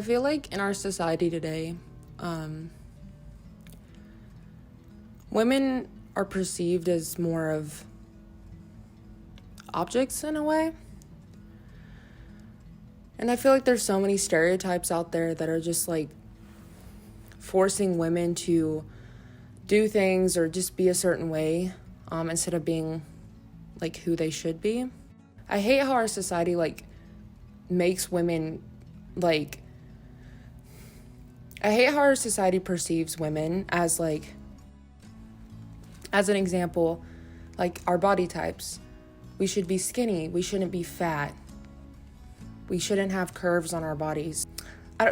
feel like in our society today, women are perceived as more of objects in a way. And I feel like there's so many stereotypes out there that are just like forcing women to do things or just be a certain way instead of being like who they should be. I hate how our society like makes women like I hate how our society perceives women as like, as an example, like our body types. We should be skinny. We shouldn't be fat. We shouldn't have curves on our bodies.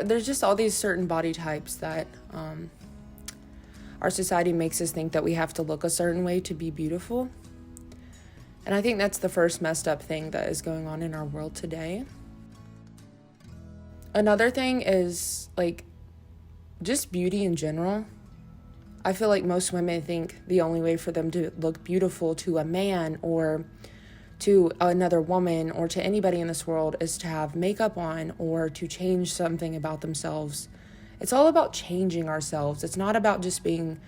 There's just all these certain body types that our society makes us think that we have to look a certain way to be beautiful. And I think that's the first messed up thing that is going on in our world today. Another thing is like just beauty in general. I feel like most women think the only way for them to look beautiful to a man or to another woman or to anybody in this world is to have makeup on or to change something about themselves. It's all about changing ourselves. It's not about just being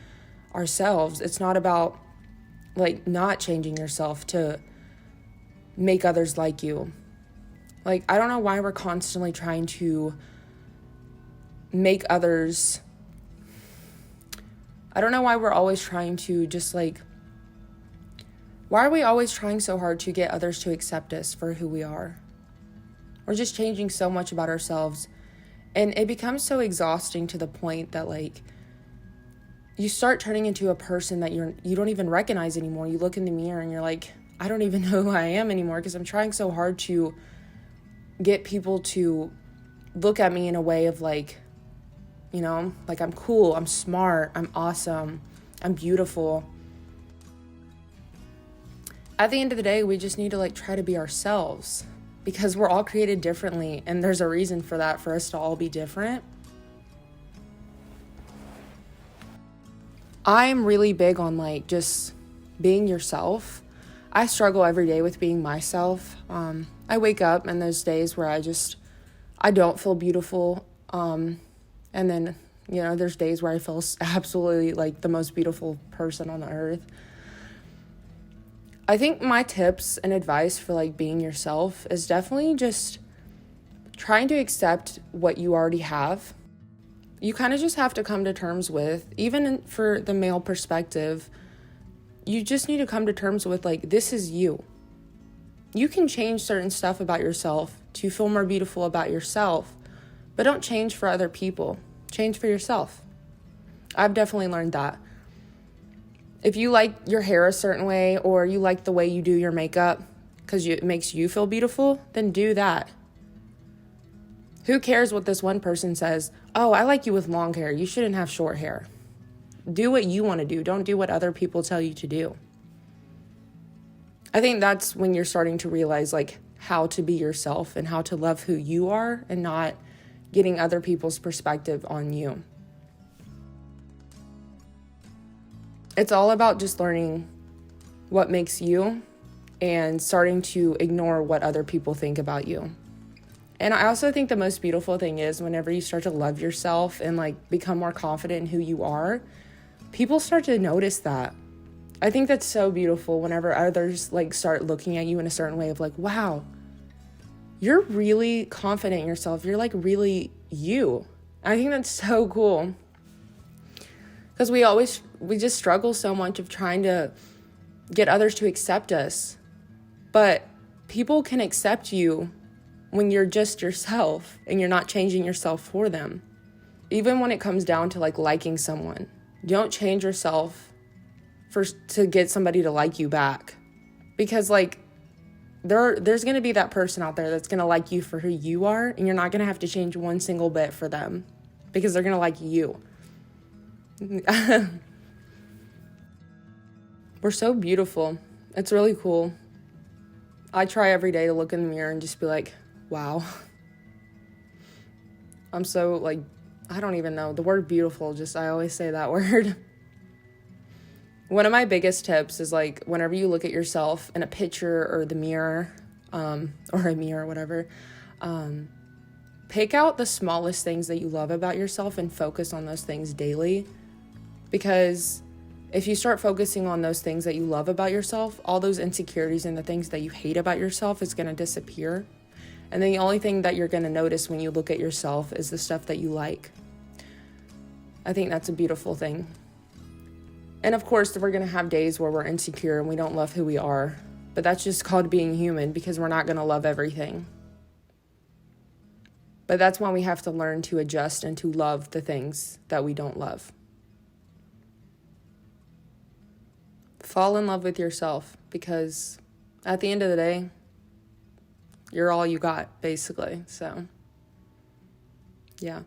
ourselves. It's not about like not changing yourself to make others like you. Like, I don't know why we're constantly trying to make others, I don't know why we're always trying to just like, why are we always trying so hard to get others to accept us for who we are? We're just changing so much about ourselves, and it becomes so exhausting to the point that like you start turning into a person that you don't even recognize anymore. You look in the mirror and you're like, I don't even know who I am anymore because I'm trying so hard to get people to look at me in a way of like, you know, like I'm cool, I'm smart, I'm awesome, I'm beautiful. At the end of the day, we just need to like try to be ourselves because we're all created differently, and there's a reason for that, for us to all be different. I'm really big on like just being yourself. I struggle every day with being myself. I wake up and there's days where I don't feel beautiful. And then, you know, there's days where I feel absolutely like the most beautiful person on the earth. I think my tips and advice for like being yourself is definitely just trying to accept what you already have. You kind of just have to come to terms with, even for the male perspective, you just need to come to terms with like, this is you. You can change certain stuff about yourself to feel more beautiful about yourself, but don't change for other people. Change for yourself. I've definitely learned that. If you like your hair a certain way or you like the way you do your makeup because it makes you feel beautiful, then do that. Who cares what this one person says? Oh, I like you with long hair. You shouldn't have short hair. Do what you want to do. Don't do what other people tell you to do. I think that's when you're starting to realize like how to be yourself and how to love who you are and not getting other people's perspective on you. It's all about just learning what makes you and starting to ignore what other people think about you. And I also think the most beautiful thing is whenever you start to love yourself and like become more confident in who you are, people start to notice that. I think that's so beautiful whenever others like start looking at you in a certain way of like, wow, you're really confident in yourself. You're like really you. I think that's so cool. Because we just struggle so much of trying to get others to accept us. But people can accept you when you're just yourself and you're not changing yourself for them. Even when it comes down to like liking someone, don't change yourself to get somebody to like you back. Because like there's going to be that person out there that's going to like you for who you are, and you're not going to have to change one single bit for them because they're going to like you. We're so beautiful. It's really cool. I try every day to look in the mirror and just be like, wow. I'm so like, I don't even know. The word beautiful, I always say that word. One of my biggest tips is like, whenever you look at yourself in a picture or the mirror, or a mirror, whatever, pick out the smallest things that you love about yourself and focus on those things daily. Because if you start focusing on those things that you love about yourself, all those insecurities and the things that you hate about yourself is going to disappear. And then the only thing that you're going to notice when you look at yourself is the stuff that you like. I think that's a beautiful thing. And of course, we're going to have days where we're insecure and we don't love who we are. But that's just called being human, because we're not going to love everything. But that's why we have to learn to adjust and to love the things that we don't love. Fall in love with yourself, because at the end of the day, you're all you got, basically. So, yeah.